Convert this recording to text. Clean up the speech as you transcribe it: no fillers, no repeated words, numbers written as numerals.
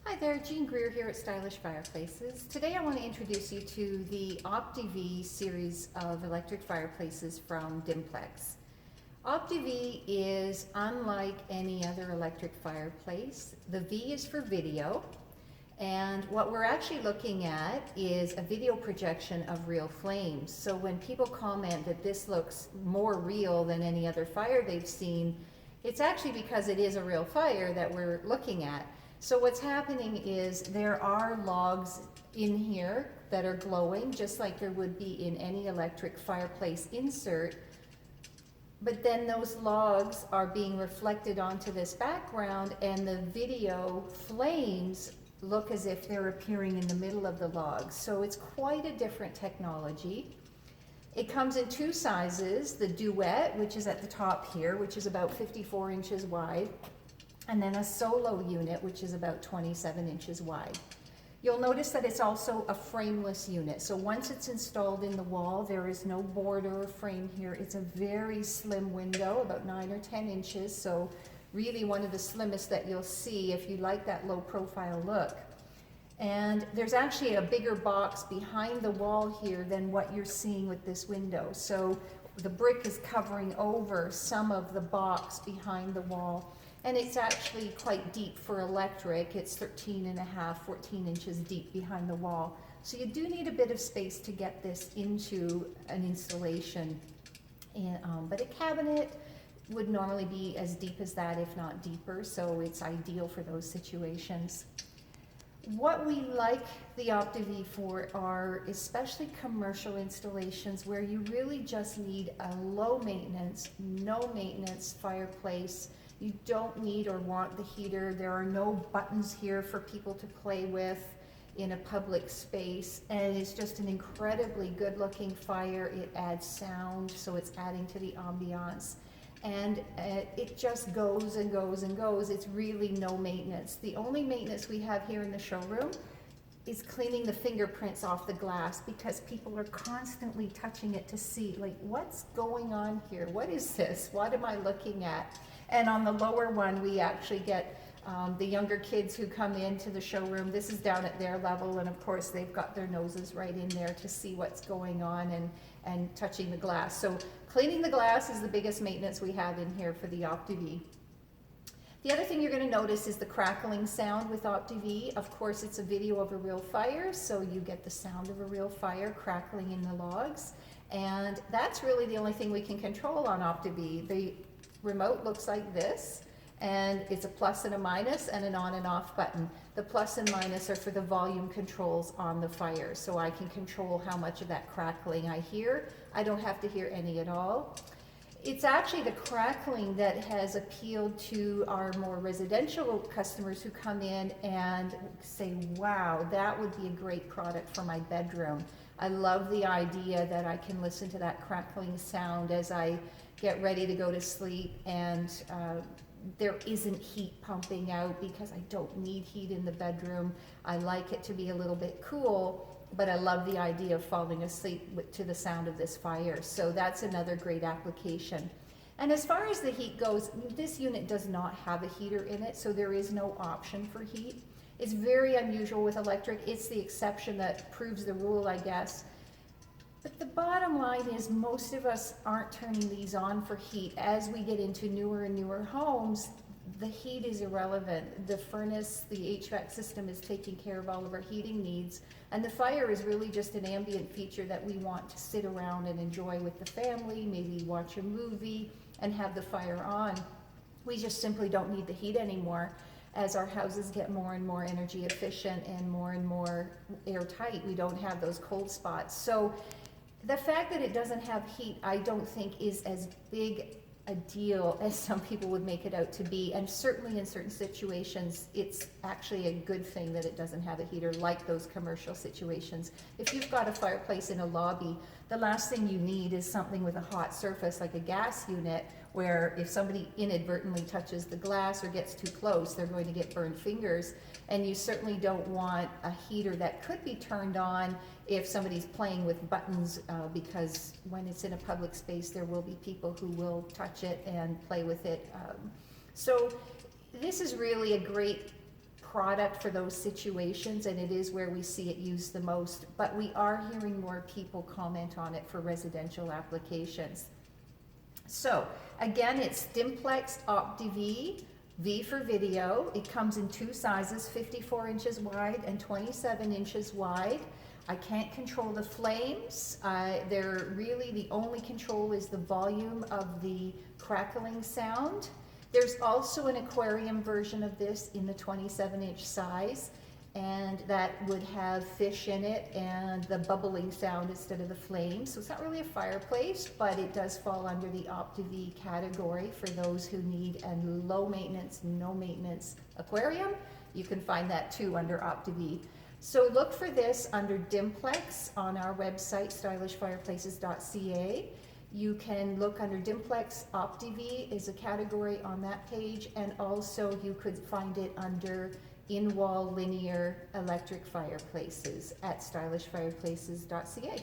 Hi there, Jean Greer here at Stylish Fireplaces. Today I want to introduce you to the OptiV series of electric fireplaces from Dimplex. OptiV is unlike any other electric fireplace. The V is for video, and what we're actually looking at is a video projection of real flames. So when people comment that this looks more real than any other fire they've seen, it's actually because it is a real fire that we're looking at. So what's happening is there are logs in here that are glowing, just like there would be in any electric fireplace insert. But then those logs are being reflected onto this background, and the video flames look as if they're appearing in the middle of the logs. So it's quite a different technology. It comes in two sizes, the Duet, which is at the top here, which is about 54 inches wide, and then a Solo unit, which is about 27 inches wide. You'll notice that it's also a frameless unit. So once it's installed in the wall, there is no border or frame here. It's a very slim window, about 9 or 10 inches. So really one of the slimmest that you'll see if you like that low profile look. And there's actually a bigger box behind the wall here than what you're seeing with this window. So the brick is covering over some of the box behind the wall. And it's actually quite deep for electric. It's 13.5, 14 inches deep behind the wall. So you do need a bit of space to get this into an installation. But a cabinet would normally be as deep as that, if not deeper. So it's ideal for those situations. What we like the OptiV for are especially commercial installations where you really just need a low maintenance, no maintenance fireplace. You don't need or want the heater. There are no buttons here for people to play with in a public space. And it's just an incredibly good looking fire. It adds sound, so it's adding to the ambiance. And it just goes and goes and goes. It's really no maintenance. The only maintenance we have here in the showroom is cleaning the fingerprints off the glass, because people are constantly touching it to see, like, what's going on here? What is this? What am I looking at? And on the lower one, we actually get the younger kids who come into the showroom. This is down at their level, and of course they've got their noses right in there to see what's going on and touching the glass. So cleaning the glass is the biggest maintenance we have in here for the OptiV. The other thing you're going to notice is the crackling sound with OptiV. Of course, it's a video of a real fire, so you get the sound of a real fire crackling in the logs. And that's really the only thing we can control on OptiV. The remote looks like this, and it's a plus and a minus and an on and off button. The plus and minus are for the volume controls on the fire, so I can control how much of that crackling I hear. I don't have to hear any at all. It's actually the crackling that has appealed to our more residential customers who come in and say, wow, that would be a great product for my bedroom. I love the idea that I can listen to that crackling sound as I get ready to go to sleep, and there isn't heat pumping out because I don't need heat in the bedroom. I like it to be a little bit cool, but I love the idea of falling asleep to the sound of this fire. So that's another great application. And as far as the heat goes, this unit does not have a heater in it, so there is no option for heat. It's very unusual with electric. It's the exception that proves the rule, I guess. But the bottom line is most of us aren't turning these on for heat. As we get into newer and newer homes, the heat is irrelevant. The furnace, the HVAC system is taking care of all of our heating needs. And the fire is really just an ambient feature that we want to sit around and enjoy with the family, maybe watch a movie and have the fire on. We just simply don't need the heat anymore. As our houses get more and more energy efficient and more airtight, we don't have those cold spots. So the fact that it doesn't have heat, I don't think is as big a deal as some people would make it out to be. And certainly in certain situations, it's actually a good thing that it doesn't have a heater, like those commercial situations. If you've got a fireplace in a lobby, the last thing you need is something with a hot surface like a gas unit, where if somebody inadvertently touches the glass or gets too close, they're going to get burned fingers. And you certainly don't want a heater that could be turned on if somebody's playing with buttons, because when it's in a public space, there will be people who will touch it and play with it. So this is really a great product for those situations, and it is where we see it used the most, but we are hearing more people comment on it for residential applications. So again, it's Dimplex Opti-V, V for video. It comes in two sizes, 54 inches wide and 27 inches wide. I can't control the flames. They're really, the only control is the volume of the crackling sound. There's also an aquarium version of this in the 27-inch size, and that would have fish in it and the bubbling sound instead of the flames. So it's not really a fireplace, but it does fall under the OptiV category for those who need a low maintenance, no maintenance aquarium. You can find that too under OptiV. So look for this under Dimplex on our website, stylishfireplaces.ca. You can look under Dimplex Opti-V is a category on that page, and also you could find it under in-wall linear electric fireplaces at stylishfireplaces.ca.